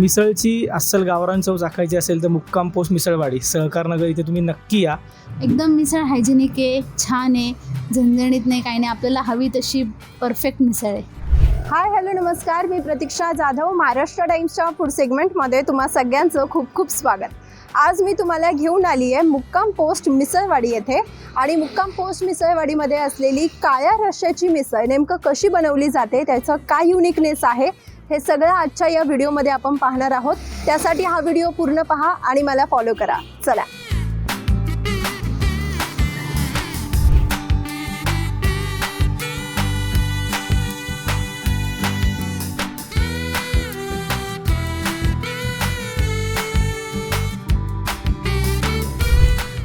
मिसळची अस्सल गावरान चव चाखायची असेल तर मुक्काम पोस्ट मिसळवाडी सहकारनगर इथे तुम्ही नक्की या. एकदम मिसळ हायजेनिक आहे, छान आहे, झणझणीत नाही, काही नाही, आपल्याला हवी तशी परफेक्ट मिसळ आहे. हाय हॅलो नमस्कार, मी प्रतीक्षा जाधव. महाराष्ट्र टाइम्सच्या फूड सेगमेंटमध्ये तुम्हा सगळ्यांचं खूप खूप स्वागत. आज मी तुम्हाला घेऊन आली आहे मुक्काम पोस्ट मिसळवाडी येथे. आणि मुक्काम पोस्ट मिसळवाडीमध्ये असलेली काळ्या रश्श्याची मिसळ नेमकं कशी बनवली जाते, त्याचं काय युनिकनेस आहे, हे सगळं आजच्या या व्हिडिओमध्ये आपण पाहणार आहोत. त्यासाठी हा व्हिडिओ पूर्ण पहा आणि मला फॉलो करा. चला.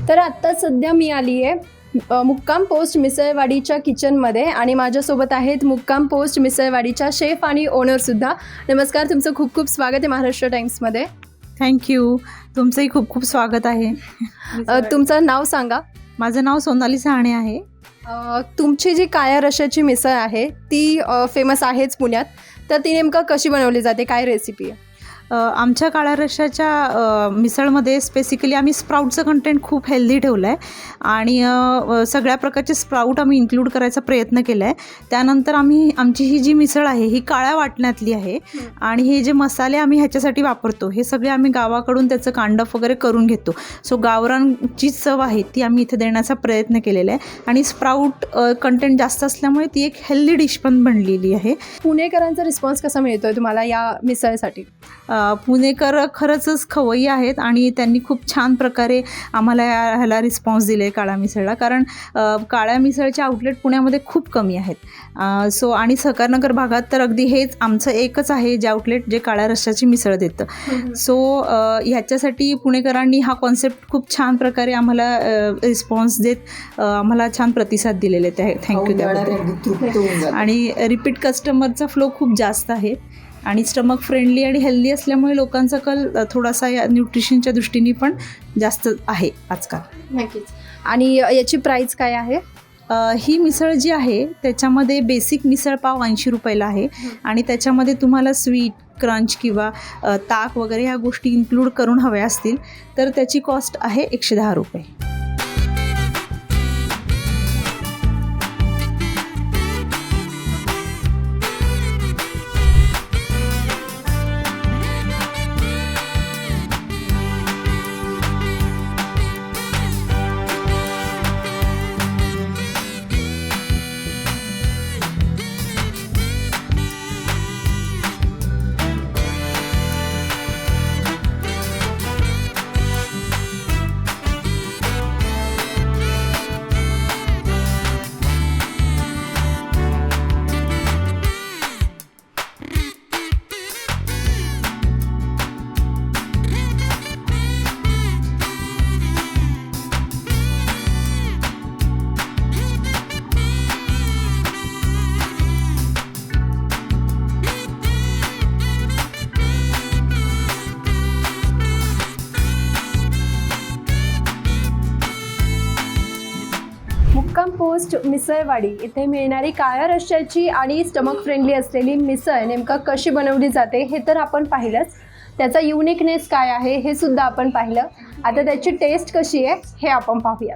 तर आत्ता सध्या मी आली आहे मुक्काम पोस्ट मिसळवाडीच्या किचनमध्ये आणि माझ्यासोबत आहेत मुक्काम पोस्ट मिसळवाडीच्या शेफ आणि ओनरसुद्धा. नमस्कार, तुमचं खूप खूप स्वागत आहे महाराष्ट्र टाइम्समध्ये. थँक्यू. तुमचंही खूप खूप स्वागत आहे. तुमचं नाव सांगा. माझं नाव सोनाली सहाणे आहे. तुमची जी काळ्या रश्श्याची मिसळ आहे ती फेमस आहेच पुण्यात, तर ती नेमकं कशी बनवली जाते, काय रेसिपी आहे? आमच्या काळ्या रश्श्याच्या मिसळमध्ये स्पेसिकली आम्ही स्प्राऊटचं कंटेंट खूप हेल्दी ठेवलं आहे आणि सगळ्या प्रकारचे स्प्राऊट आम्ही इन्क्लूड करायचा प्रयत्न केला आहे. त्यानंतर आमची ही जी मिसळ आहे ही काळ्या वाटण्यातली आहे आणि हे जे मसाले आम्ही ह्याच्यासाठी वापरतो हे सगळे आम्ही गावाकडून त्याचं कांडप वगैरे करून घेतो. सो गावरानची चव आहे ती आम्ही इथे देण्याचा प्रयत्न केलेला आहे आणि स्प्राऊट कंटेंट जास्त असल्यामुळे ती एक हेल्दी डिश पण बनलेली आहे. पुणेकरांचा रिस्पॉन्स कसा मिळतो आहे तुम्हाला या मिसळसाठी? पुणेकर खरंच खवय्ये आहेत आणि त्यांनी खूप छान प्रकारे आम्हाला ह्याला रिस्पॉन्स दिले काळ्या मिसळला. कारण काळ्या मिसळचे आउटलेट पुण्यामध्ये खूप कमी आहेत. सो आणि सहकारनगर भागात तर अगदी हेच आमचं एकच आहे जे आउटलेट जे काळ्या रश्श्याची मिसळ देतं. सो ह्याच्यासाठी पुणेकरांनी हा कॉन्सेप्ट खूप छान प्रकारे आम्हाला रिस्पॉन्स देत आम्हाला छान प्रतिसाद दिलेले ते. थँक्यू त्याबद्दल. आणि रिपीट कस्टमरचा फ्लो खूप जास्त आहे आणि स्टमक फ्रेंडली आणि हेल्दी असल्यामुळे लोकांचा कल थोडासा या न्यूट्रिशनच्या दृष्टीने पण जास्त आहे आजकाल. नक्कीच. आणि याची प्राईस काय आहे? ही मिसळ जी आहे त्याच्यामध्ये बेसिक मिसळ पाव 80 रुपयाला आहे आणि त्याच्यामध्ये तुम्हाला स्वीट, क्रंच किंवा ताक वगैरे ह्या गोष्टी इन्क्लूड करून हव्या असतील तर त्याची कॉस्ट आहे 110 रुपये. मुक्काम पोस्ट मिसळवाडी इथे मिळणारी काळ्या रश्श्याची आणि स्टमक फ्रेंडली असलेली मिसळ नेमकं कशी बनवली जाते हे तर आपण पाहिलंच. त्याचा युनिकनेस काय आहे हे सुद्धा आपण पाहिलं. आता त्याची टेस्ट कशी आहे हे आपण पाहूया.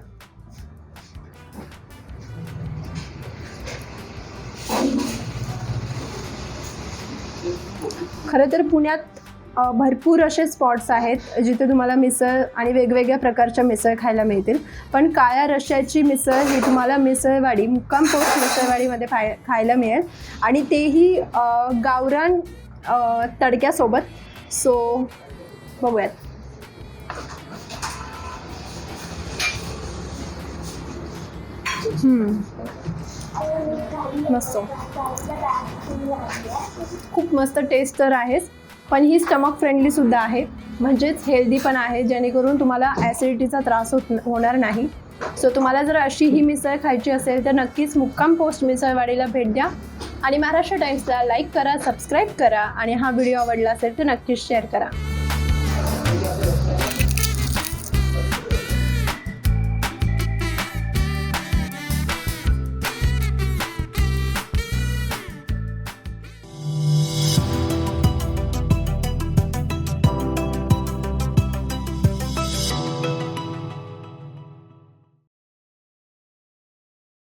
खरं तर पुण्यात भरपूर असे स्पॉट्स आहेत जिथे तुम्हाला मिसळ आणि वेगवेगळ्या प्रकारच्या मिसळ खायला मिळतील, पण काळ्या रश्श्याची मिसळ ही तुम्हाला मिसळवाडी मुक्काम पोस्ट मिसळवाडीमध्ये खायला मिळेल आणि तेही गावरान तडक्यासोबत. सो बघूयात. मस्त, खूप मस्त टेस्ट तर आहेच, पण ही स्टमक फ्रेंडली सुद्धा आहे, म्हणजेच हेल्दी पण आहे, जेणेकरून तुम्हाला ॲसिडिटीचा त्रास होणार नाही. सो तुम्हाला जर अशी ही मिसळ खायची असेल तर नक्कीच मुक्काम पोस्ट मिसळवाडीला भेट द्या आणि महाराष्ट्र टाइम्सला लाईक करा, सबस्क्राईब करा आणि हा व्हिडिओ आवडला असेल तर नक्कीच शेअर करा.